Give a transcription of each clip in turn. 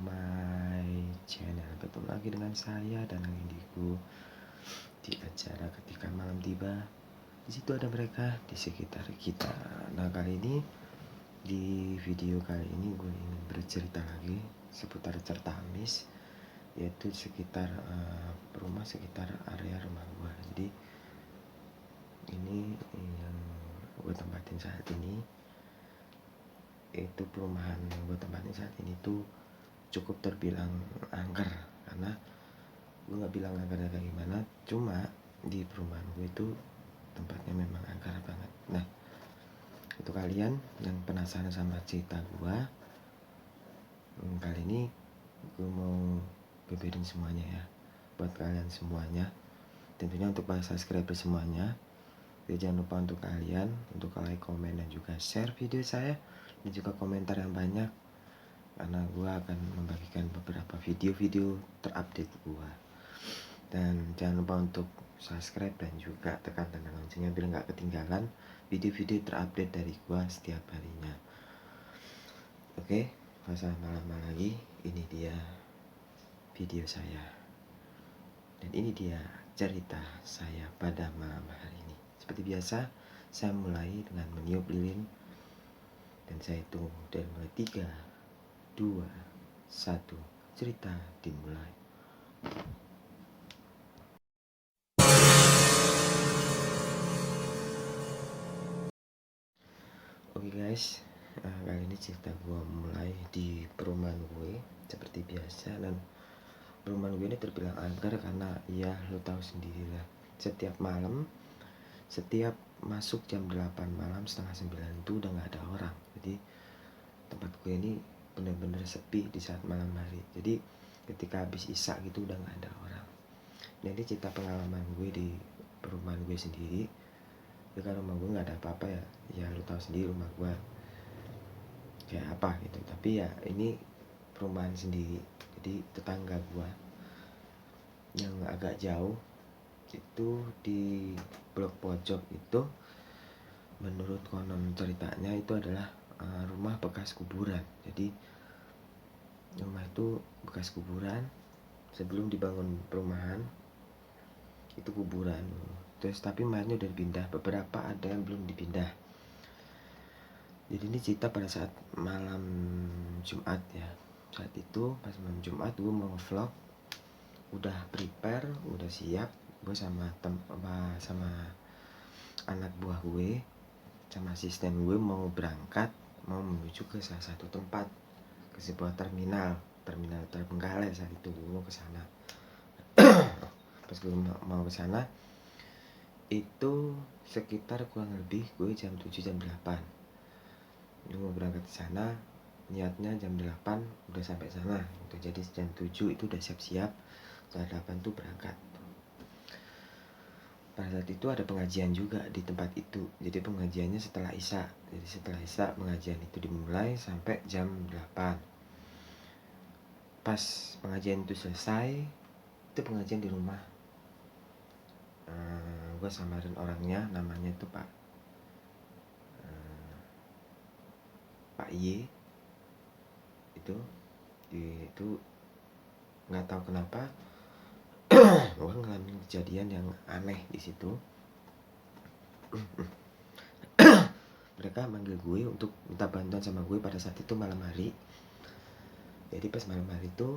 my channel. Bertemu lagi dengan saya dan Indigo di acara Ketika Malam Tiba. Di situ ada mereka di sekitar kita. Nah, kali ini di video kali ini gue ingin bercerita lagi seputar Certamis, yaitu sekitar rumah sekitar area rumah gue. Jadi ini yang gue tempatin saat ini, itu perumahan yang gue tempatin saat ini tuh cukup terbilang angker, karena gue nggak bilang angkernya kayak gimana, cuma di perumahan gue itu tempatnya memang angker banget. Nah, itu kalian yang penasaran sama cerita gue, kali ini gue mau beberin semuanya ya buat kalian semuanya, tentunya untuk para subscriber semuanya. Jadi jangan lupa untuk kalian untuk like, komen, dan juga share video saya, dan juga komentar yang banyak, karena gue akan membagikan beberapa video-video terupdate gue. Dan jangan lupa untuk subscribe dan juga tekan tanda loncengnya biar nggak ketinggalan video-video terupdate dari gue setiap harinya. Oke, nggak usah lama-lama lagi, ini dia video saya, dan ini dia cerita saya pada malam hari ini. Seperti biasa, saya mulai dengan meniup lilin, dan saya hitung dari mulai 3, 2, 1, cerita dimulai. Oke guys, kali ini cerita gue mulai di perumahan gue seperti biasa. Dan perumahan gue ini terbilang angker karena ya lo tahu sendiri lah, setiap malam, setiap masuk jam 8 malam, setengah 9 itu udah nggak ada orang. Jadi tempat gue ini bener-bener sepi di saat malam hari. Jadi ketika habis isya gitu udah nggak ada orang. Jadi cerita pengalaman gue di perumahan gue sendiri. Ya kan rumah gue nggak ada apa-apa ya, ya lu tahu sendiri rumah gue kayak apa gitu. Tapi ya ini perumahan sendiri, jadi tetangga gue yang agak jauh itu di blok pojok itu, menurut konon ceritanya itu adalah rumah bekas kuburan. Jadi rumah itu bekas kuburan, sebelum dibangun perumahan itu kuburan. Terus tapi mayatnya udah dipindah, beberapa ada yang belum dipindah. Jadi ini cerita pada saat malam Jumat ya. Saat itu pas malam Jumat gue mau vlog, udah prepare, udah siap. Gue sama anak buah gue, sama asisten gue mau berangkat, mau menuju ke salah satu tempat, ke sebuah terminal Terbengkalai. Saat itu gue mau ke sana. Pas gue mau ke sana itu sekitar kurang lebih gue jam 7 jam 8. Gue mau berangkat ke sana, niatnya jam 8 udah sampai sana gitu. Jadi jam 7 itu udah siap-siap, jam 8 tuh berangkat. Pada saat itu ada pengajian juga di tempat itu. Jadi pengajiannya setelah isya. Jadi setelah isya pengajian itu dimulai sampai jam 8. Pas pengajian itu selesai, itu pengajian di rumah. Gue samarin orangnya, namanya itu Pak Y. Itu nggak tahu kenapa gue ngalamin kejadian yang aneh di situ. Mereka manggil gue untuk minta bantuan sama gue pada saat itu malam hari. Jadi pas malam hari itu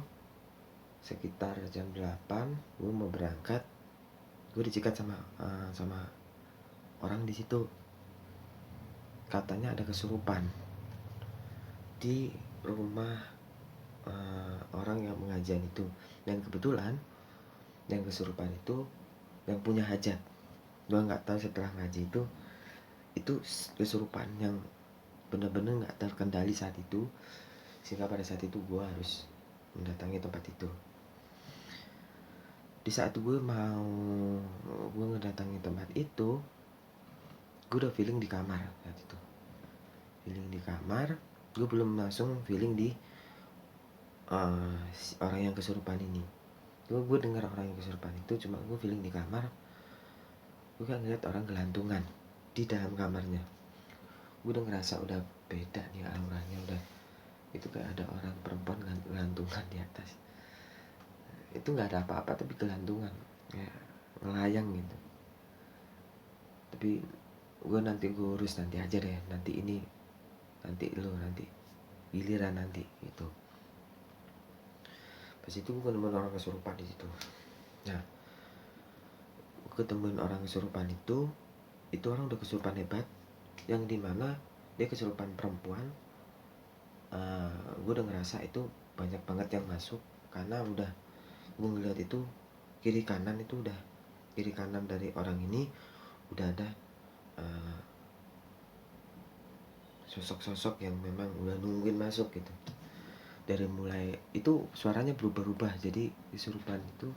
sekitar jam 8 gue mau berangkat, gue dicegat sama orang di situ. Katanya ada kesurupan di rumah orang yang mengajian itu. Dan kebetulan yang kesurupan itu yang punya hajat. Gue nggak tahu setelah ngaji itu kesurupan yang benar-benar nggak terkendali saat itu, sehingga pada saat itu gue harus mendatangi tempat itu. Di saat gue ngedatangi tempat itu, gue udah feeling di kamar saat itu. Feeling di kamar, gue belum langsung feeling di orang yang kesurupan ini. Gue dengar orang yang kesurupan itu, cuma gue feeling di kamar. Gue kan ngeliat orang gelantungan di dalam kamarnya. Gue udah ngerasa udah beda nih auranya, udah itu kayak ada orang perempuan gelantungan di atas. Itu nggak ada apa-apa tapi gelantungan kayak ngelayang gitu. Tapi gue urus nanti aja deh, nanti ini, nanti lo, nanti giliran nanti gitu. Pas itu gue nemuin orang kesurupan di situ. Nah, gue temuin orang kesurupan itu orang udah kesurupan hebat, yang dimana dia kesurupan perempuan. Gue udah ngerasa itu banyak banget yang masuk, karena udah gue ngeliat itu kiri kanan dari orang ini udah ada sosok-sosok yang memang udah nungguin masuk gitu. Dari mulai itu suaranya berubah-ubah, jadi kesurupan itu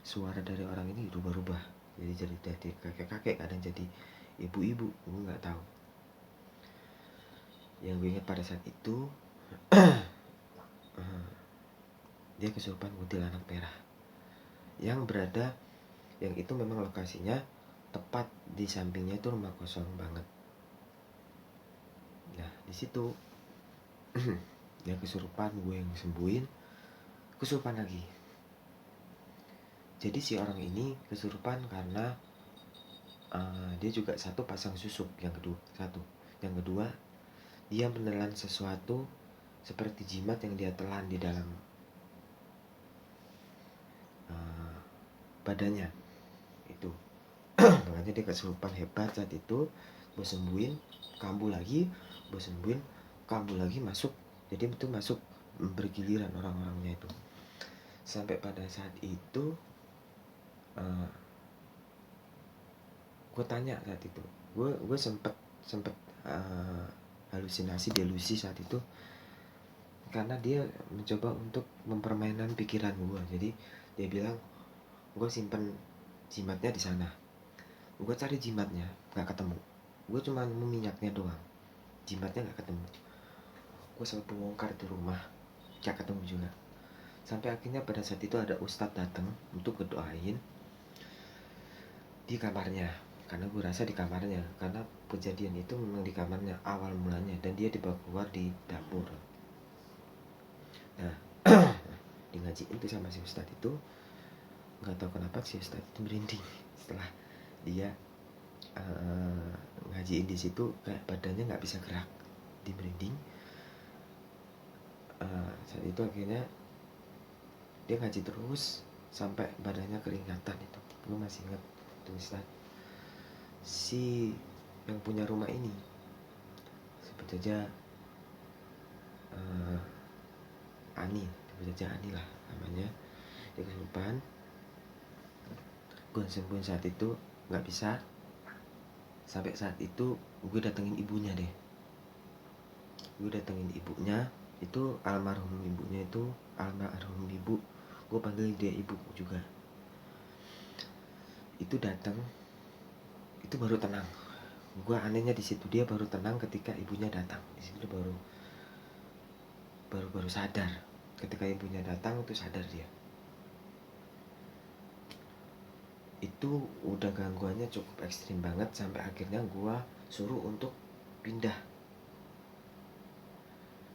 suara dari orang ini berubah-ubah, jadi kakek-kakek, kadang jadi ibu-ibu, gue nggak tahu. Yang gue ingat pada saat itu dia kesurupan kuntilanak merah yang itu memang lokasinya tepat di sampingnya itu rumah kosong banget. Nah di situ dia kesurupan, gue yang sembuhin, kesurupan lagi. Jadi si orang ini kesurupan karena dia juga satu pasang susuk, yang kedua dia menelan sesuatu seperti jimat yang dia telan di dalam badannya itu. Makanya dia kesurupan hebat saat itu. Gue sembuhin, kambuh lagi, gue sembuhin, kambuh lagi, masuk. Jadi itu masuk bergiliran orang-orangnya itu. Sampai pada saat itu gue tanya saat itu, gue sempet halusinasi, delusi saat itu, karena dia mencoba untuk mempermainkan pikiran gue. Jadi dia bilang, gue simpen jimatnya di sana. Gue cari jimatnya, nggak ketemu. Gue cuma minyaknya doang, jimatnya nggak ketemu. Gue sempat bongkar di rumah, nggak ketemu juga. Sampai akhirnya pada saat itu ada ustadz datang untuk ngedoain di kamarnya, karena gue rasa di kamarnya, karena kejadian itu memang di kamarnya awal mulanya, dan dia dibawa keluar di dapur. Nah di ngajiin tuh sama si ustadz itu, nggak tahu kenapa si ustadz itu merinding setelah dia ngajiin di situ, kayak badannya nggak bisa gerak, di merinding. Saat itu akhirnya dia ngaji terus sampai badannya keringatan. Itu gue masih ingat tuh ustadz. Si yang punya rumah ini sebut saja Ani, sebut saja Ani lah namanya. Dia kesurupan, gue sembuhin saat itu nggak bisa. Sampai saat itu gue datengin ibunya deh. Gue datengin ibunya, itu almarhum ibunya, itu almarhum ibu, gue panggil dia ibu juga. Itu datang, itu baru tenang. Gue anehnya di situ, dia baru tenang ketika ibunya datang. Di situ baru sadar. Ketika ibunya datang itu sadar dia. Itu udah gangguannya cukup ekstrim banget, sampai akhirnya gue suruh untuk pindah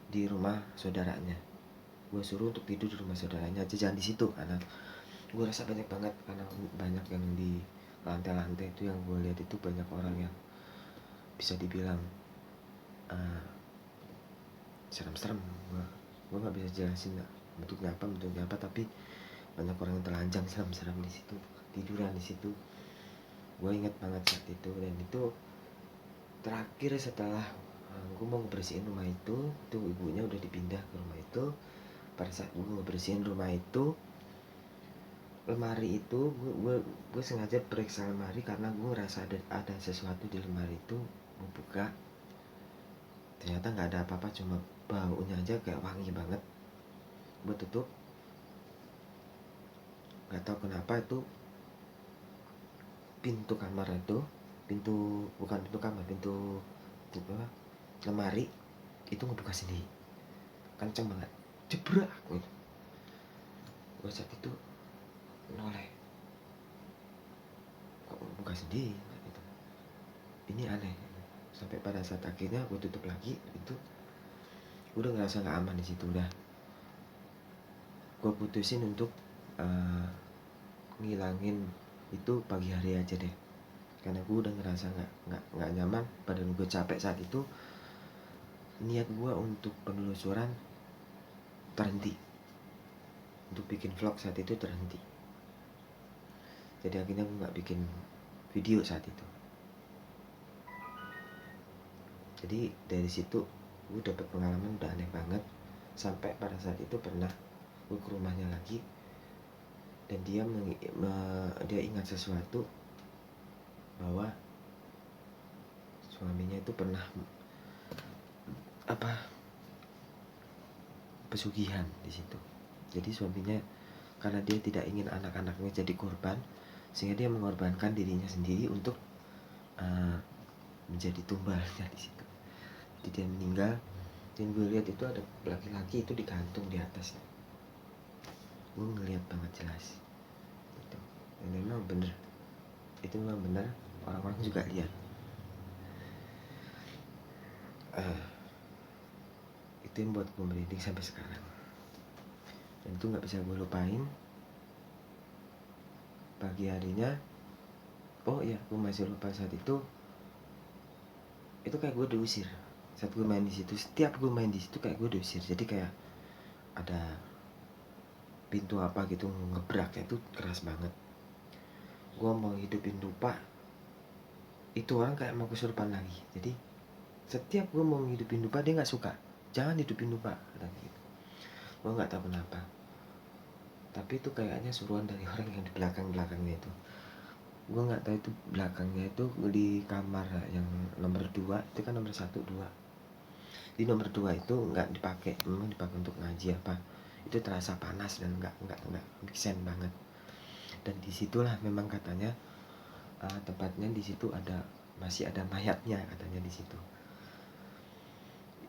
di rumah saudaranya. Gue suruh untuk tidur di rumah saudaranya aja, jangan di situ, karena gue rasa banyak banget, karena banyak yang di lantai-lantai itu yang gue lihat itu banyak orang yang bisa dibilang serem-serem. Gue nggak bisa jelasin bentuknya apa, tapi banyak orang yang telanjang serem-serem di situ, tiduran di situ. Gue inget banget saat itu. Dan itu terakhir setelah gue mau ngebersihin rumah itu ibunya udah dipindah ke rumah itu. Pada saat gue ngebersihin rumah itu, lemari itu gue sengaja periksa lemari, karena gue ngerasa ada sesuatu di lemari itu. Gue buka, ternyata nggak ada apa-apa, cuma baunya aja kayak wangi banget. Gue tutup, nggak tahu kenapa itu pintu kamar itu, bukan pintu kamar, pintu apa, lemari itu ngebuka sendiri, kenceng banget, jebrak gitu. Gue saat itu noleh, kok buka sendiri gitu. Ini aneh. Sampai pada saat akhirnya gue tutup lagi itu, gue udah ngerasa nggak aman di situ. Udah gue putusin untuk ngilangin itu pagi hari aja deh, karena gue udah ngerasa nggak nyaman, badan gue capek saat itu. Niat gue untuk penelusuran terhenti, untuk bikin vlog saat itu terhenti. Jadi akhirnya gue nggak bikin video saat itu. Jadi dari situ gue dapet pengalaman udah aneh banget. Sampai pada saat itu pernah gue ke rumahnya lagi, dan dia ingat sesuatu, bahwa suaminya itu pernah pesugihan di situ. Jadi suaminya, karena dia tidak ingin anak-anaknya jadi korban, sehingga dia mengorbankan dirinya sendiri untuk menjadi tumbalnya di situ. Jadi dia meninggal, dan gue lihat itu ada laki-laki itu digantung di atas. Gue ngeliat banget jelas itu, dan memang bener, itu memang bener, orang-orang juga lihat. Itu yang buat gue merinding sampai sekarang, dan itu nggak bisa gue lupain. Pagi harinya, oh iya, gue masih lupa saat itu kayak gue diusir. Saat gue main di situ, setiap gue main di situ kayak gue diusir. Jadi kayak ada pintu apa gitu ngebraknya itu keras banget. Gue mau hidupin dupa, itu orang kayak mau kesurupan lagi. Jadi setiap gue mau hidupin dupa, dia nggak suka. Jangan hidupin dupa, katanya gitu. Gue nggak tahu kenapa, tapi itu kayaknya suruhan dari orang yang di belakangnya itu. Gue nggak tahu itu belakangnya itu di kamar yang nomor 2, itu kan nomor 1, 2. Di nomor 2 itu nggak dipakai, memang dipakai untuk ngaji apa. Itu terasa panas dan nggak biksen banget. Dan disitulah memang katanya tempatnya di situ masih ada mayatnya katanya di situ.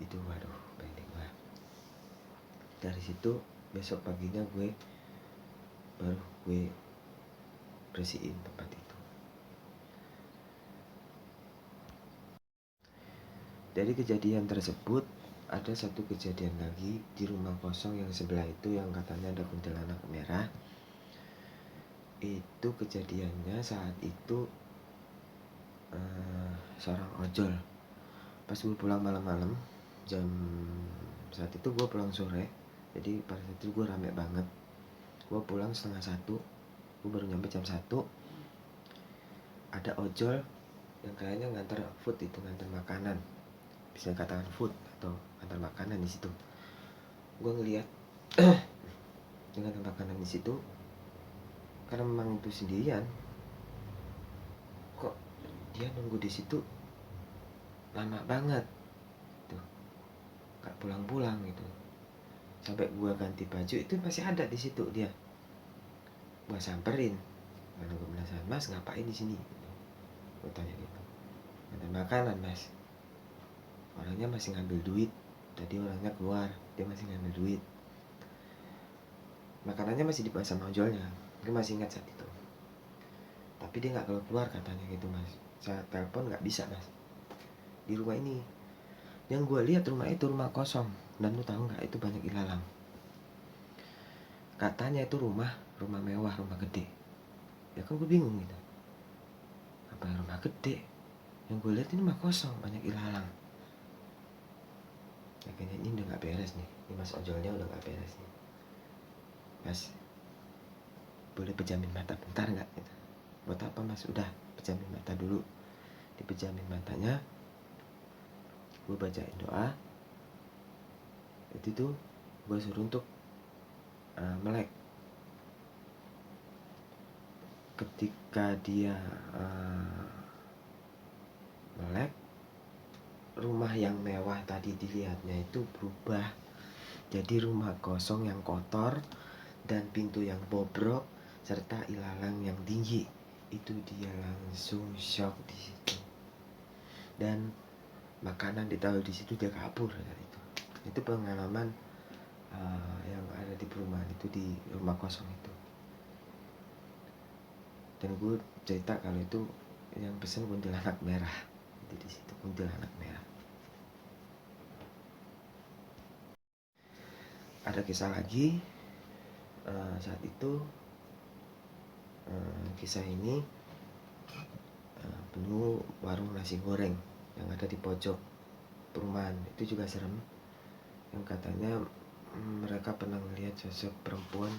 Itu waduh, pendek banget. Dari situ besok paginya baru gue bersihin tempat itu. Dari kejadian tersebut ada satu kejadian lagi di rumah kosong yang sebelah itu, yang katanya ada kuntilanak merah. Itu kejadiannya saat itu seorang ojol. Pas gue pulang malam-malam, saat itu gue pulang sore, jadi pada saat itu gue rame banget. Gue pulang 12:30, gue baru nyampe jam 1. Ada ojol yang kayaknya nganter food, itu nganter makanan, bisa katakan food atau nganter makanan di situ. Gue ngeliat dia nganter makanan di situ, karena memang itu sendirian. Kok dia nunggu di situ lama banget tuh, gak pulang-pulang gitu. Sampai gue ganti baju itu masih ada di situ dia. Gue samperin, karena gue penasaran, "Mas, ngapain di sini?" Gue tanya gitu. "Nganter makanan, Mas." Orangnya masih ngambil duit. Tadi orangnya keluar, dia masih ngambil duit. Makanannya masih dibawa sama ojolnya. Gue masih ingat saat itu. Tapi dia nggak keluar katanya gitu, Mas. Saya telepon nggak bisa, Mas. Di rumah ini, yang gue lihat rumah itu rumah kosong. Dan lu tahu nggak, itu banyak ilalang. Katanya itu rumah mewah, rumah gede. Ya kan gue bingung gitu. Apa yang rumah gede? Yang gue lihat ini rumah kosong, banyak ilalang. Ya kayaknya ini udah nggak beres nih. Ini Mas ojolnya udah nggak beres nih. Mas, boleh pejamin mata bentar nggak? Gitu. Buat apa, Mas? Udah, pejamin mata dulu. Dipejamin matanya, gue bacain doa. Itu tuh gue suruh untuk melek. Ketika dia melek, rumah yang mewah tadi dilihatnya itu berubah jadi rumah kosong yang kotor dan pintu yang bobrok serta ilalang yang tinggi. Itu dia langsung shock di situ. Dan makanan ditaruh di situ, dia kabur dari itu. Itu pengalaman yang ada di perumahan itu, di rumah kosong itu. Dan gue cerita kalau itu yang pesen kuntilanak merah. Itu di situ kuntilanak merah. ada kisah lagi. Saat itu kisah ini penuh warung nasi goreng yang ada di pojok perumahan. Itu juga serem, yang katanya mereka pernah melihat sosok perempuan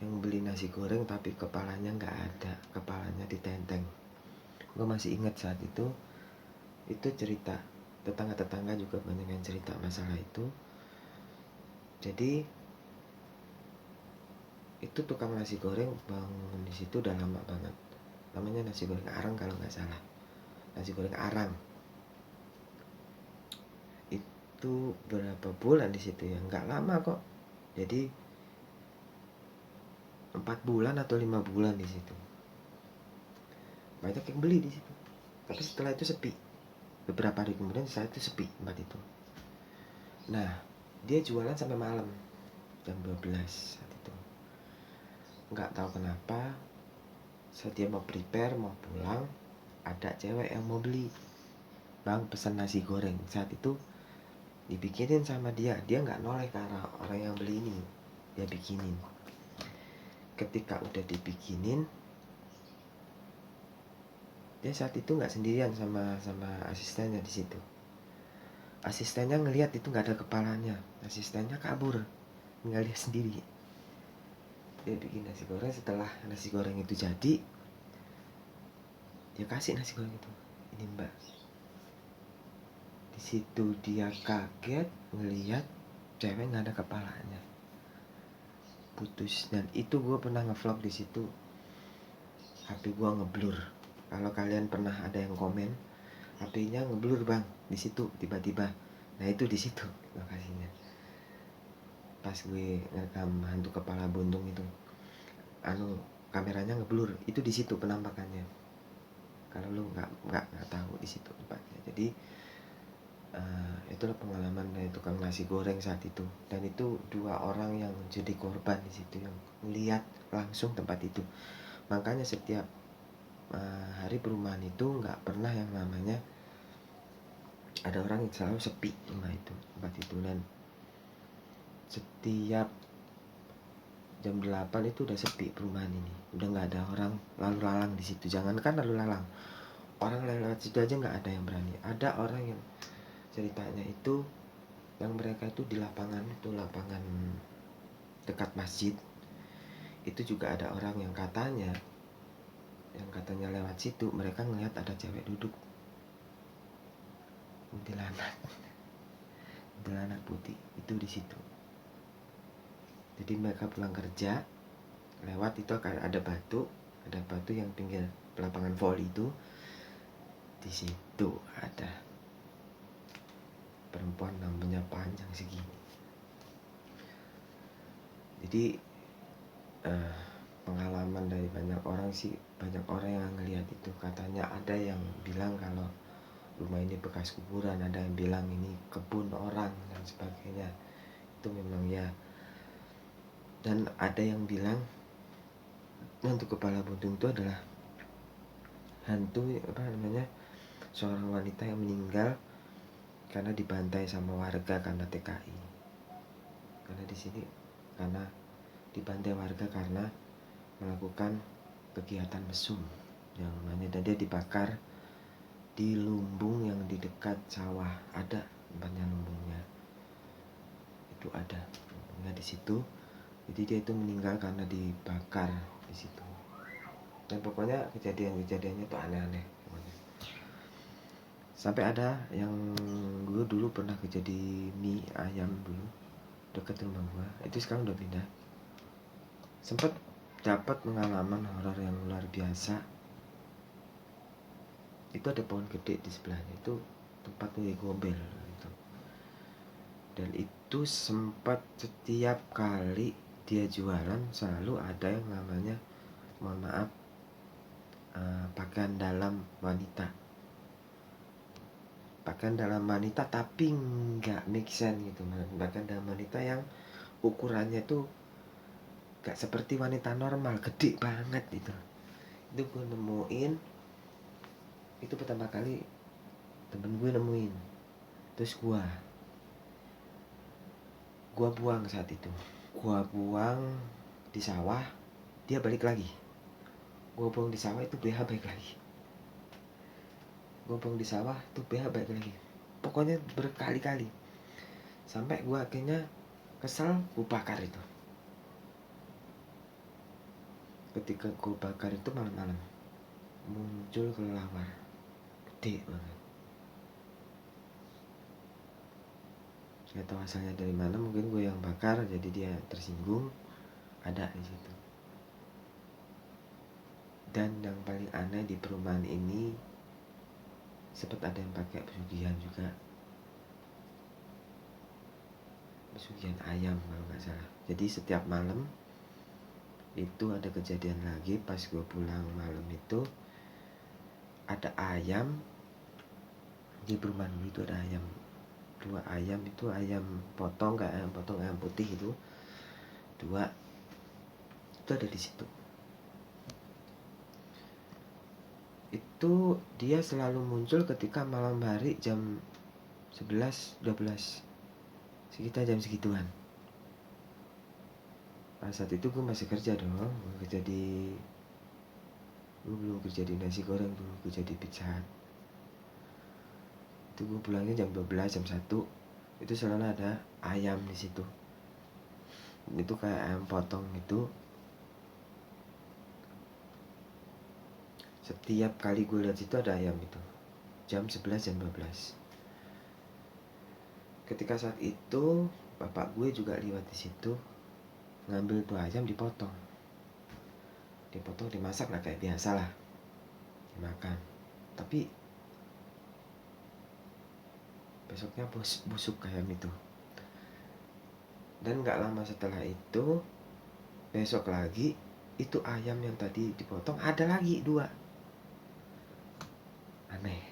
yang beli nasi goreng tapi kepalanya nggak ada, kepalanya ditenteng. Gue masih ingat saat itu cerita tetangga-tetangga juga banyak yang cerita masalah itu. Jadi itu tukang nasi goreng bangun di situ udah lama banget. Namanya nasi goreng Arang kalau nggak salah. Nasi goreng Arang. Itu berapa bulan di situ ya? Nggak lama kok. Jadi 4 bulan atau 5 bulan di situ. Banyak yang beli di situ. Tapi setelah itu sepi. Beberapa hari kemudian saat itu sepi tempat itu. Nah, dia jualan sampai malam jam 12 saat itu. Nggak tahu kenapa saat dia mau prepare mau pulang, ada cewek yang mau beli. Bang, pesan nasi goreng. Saat itu dibikinin sama dia nggak noleh ke arah orang yang beli ini, dia bikinin. Ketika udah dibikinin, dia saat itu nggak sendirian sama asistennya di situ. Asistennya ngelihat itu nggak ada kepalanya, asistennya kabur, tinggal dia sendiri. Dia bikin nasi goreng. Setelah nasi goreng itu jadi, dia kasih nasi goreng itu, ini mbak. Di situ dia kaget ngelihat cewek nggak ada kepalanya, putus. Dan itu gue pernah ngevlog di situ, HP gue ngeblur. Kalau kalian pernah ada yang komen HP-nya ngeblur bang di situ tiba-tiba, nah itu di situ lokasinya. Pas gue ngerekam hantu kepala buntung itu, kameranya ngeblur, itu di situ penampakannya. Kalau lu nggak tahu di situ tempatnya. Jadi itulah pengalaman dari tukang nasi goreng saat itu. Dan itu 2 orang yang jadi korban di situ, yang melihat langsung tempat itu. Makanya setiap hari perumahan itu nggak pernah yang namanya ada orang, yang selalu sepi tempat itu. Dan setiap jam 8 itu udah sepi perumahan ini, udah nggak ada orang lalu lalang di situ. Jangankan lalu lalang, orang lewat situ aja nggak ada yang berani. Ada orang yang ceritanya itu yang mereka itu di lapangan dekat masjid itu juga ada orang yang katanya lewat situ mereka ngelihat ada cewek duduk, kuntilanak putih itu di situ. Jadi mereka pulang kerja lewat itu akan ada batu yang pinggir lapangan voli itu. Di situ ada perempuan rambutnya panjang segini. Jadi pengalaman dari banyak orang sih, banyak orang yang ngelihat itu. Katanya ada yang bilang kalau rumah ini bekas kuburan, ada yang bilang ini kebun orang dan sebagainya. Itu memang ya. Dan ada yang bilang hantu kepala buntung itu adalah hantu seorang wanita yang meninggal karena dibantai sama warga karena TKI. Karena di sini karena dibantai warga karena melakukan kegiatan mesum yang namanya, dan dia dibakar di lumbung yang di dekat sawah. Ada tempatnya lumbungnya, itu ada lumbungnya di situ. Jadi dia itu meninggal karena dibakar di situ. Dan pokoknya kejadiannya itu aneh-aneh. Sampai ada yang gue dulu pernah kejadian mie ayam dulu dekat rumah gue, itu sekarang udah pindah. Sempat dapat pengalaman horor yang luar biasa. Itu ada pohon gede di sebelahnya, itu tempat gue gombel gitu. Dan itu sempat setiap kali dia jualan selalu ada yang namanya, mohon maaf, pakaian dalam wanita tapi nggak make sense gitu. Pakaian dalam wanita yang ukurannya tuh gak seperti wanita normal, gede banget gitu. Itu gue nemuin, itu pertama kali temen gue nemuin. Terus gue Gua buang saat itu. Gua buang di sawah, dia balik lagi. Gua buang di sawah, itu BH balik lagi. Gua buang di sawah, itu BH balik lagi. Pokoknya berkali-kali. Sampai gua akhirnya kesel, gua bakar itu. Ketika gua bakar itu malam-malam, muncul kelelawar gede banget. Gak tahu asalnya dari mana, mungkin gue yang bakar jadi dia tersinggung, ada di situ. Dan yang paling aneh di perumahan ini, sempat ada yang pakai pesugihan juga, pesugihan ayam kalau nggak salah. Jadi setiap malam itu ada kejadian lagi. Pas gue pulang malam itu ada ayam di perumahan gue, itu ada ayam, 2 ayam, itu ayam potong, kayak ayam potong, ayam putih itu 2, itu ada di situ. Itu dia selalu muncul ketika malam hari jam 11, 12, sekitar jam segituan. Pada saat itu gue masih kerja dong, gue belum kerja di nasi goreng dulu, gue jadi pizza hut. Itu gue pulangnya jam 12, jam 1, itu selalu ada ayam di situ. Itu kayak ayam potong itu. Setiap kali gue lihat situ ada ayam itu, jam 11, jam 12. Ketika saat itu bapak gue juga lewat di situ, ngambil tuh ayam, dipotong, dimasak lah kayak biasa lah, dimakan. Tapi besoknya busuk ayam itu. Dan gak lama setelah itu, besok lagi, itu ayam yang tadi dipotong ada lagi 2. Aneh.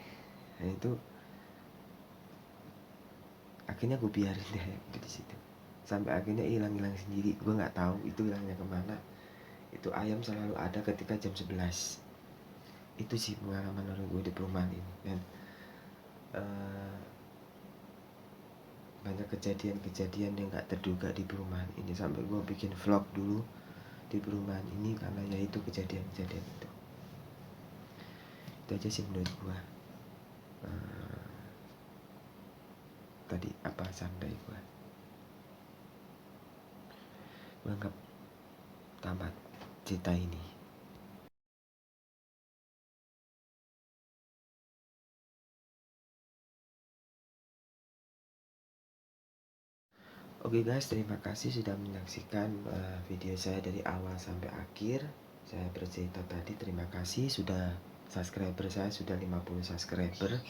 Nah itu akhirnya gue biarin deh di situ, sampai akhirnya hilang sendiri. Gue nggak tahu itu hilangnya kemana. Itu ayam selalu ada ketika jam 11. Itu sih pengalaman orang gue di perumahan ini. Dan banyak kejadian-kejadian yang nggak terduga di perumahan ini, sampai gue bikin vlog dulu di perumahan ini karena ya itu kejadian-kejadian itu. Itu aja sih menurut gue. Tadi apa santai gue anggap tamat cerita ini. Oke guys, terima kasih sudah menyaksikan video saya dari awal sampai akhir. Saya bercerita tadi, terima kasih sudah subscriber saya sudah 50 subscriber.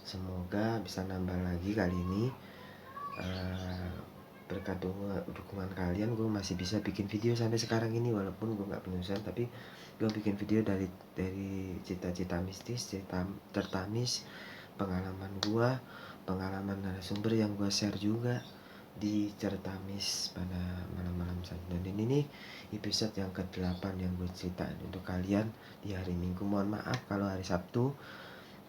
Semoga bisa nambah lagi kali ini. Berkat dukungan kalian, gue masih bisa bikin video sampai sekarang ini, walaupun gue nggak penulisan, tapi gue bikin video dari cerita-cerita mistis, cerita tertamis, pengalaman gue, pengalaman narasumber yang gue share juga di Certamis pada malam-malam saat. Dan ini nih episode yang ke-8 yang gue ceritain untuk kalian di hari Minggu. Mohon maaf kalau hari Sabtu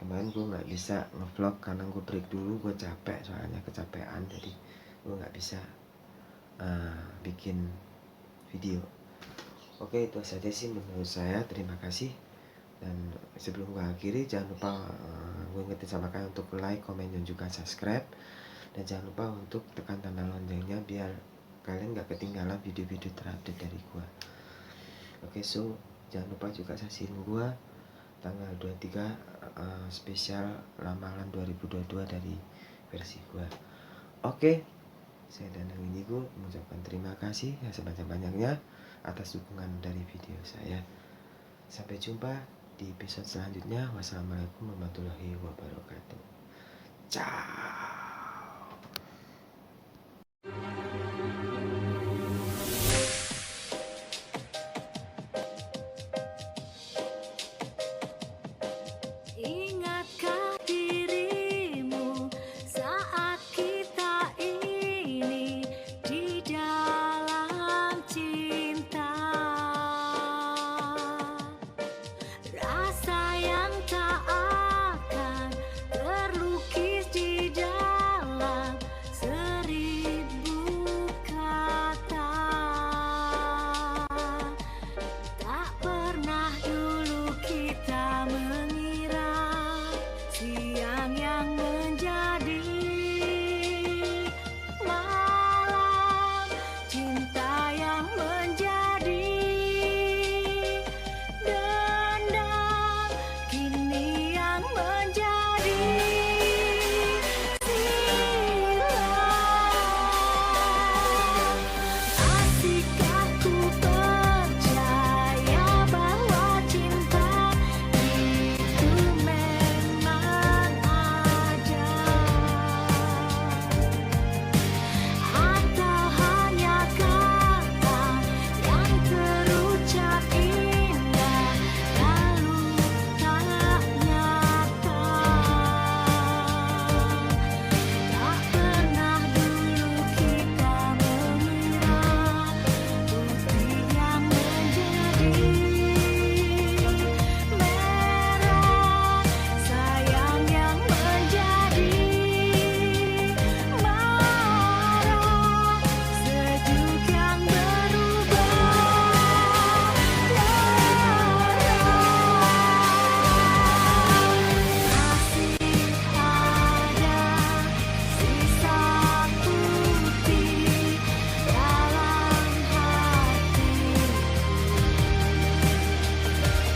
kemarin gue nggak bisa ngevlog karena gue break dulu, gue capek, soalnya kecapean, jadi gue nggak bisa bikin video. Oke, itu saja sih menurut saya. Terima kasih. Dan sebelum gue akhiri, jangan lupa gue ingetin sama kalian untuk like, komen, dan juga subscribe. Dan jangan lupa untuk tekan tanda loncengnya biar kalian gak ketinggalan video-video terupdate dari gue. Oke, so jangan lupa juga saksiin gue tanggal 23 spesial ramalan 2022 dari versi gue. Oke, saya Danang Indigo mengucapkan terima kasih yang sebanyak-banyaknya atas dukungan dari video saya. Sampai jumpa di episode selanjutnya. Wassalamualaikum warahmatullahi wabarakatuh. Ciao. Saat kita ini di dalam cinta.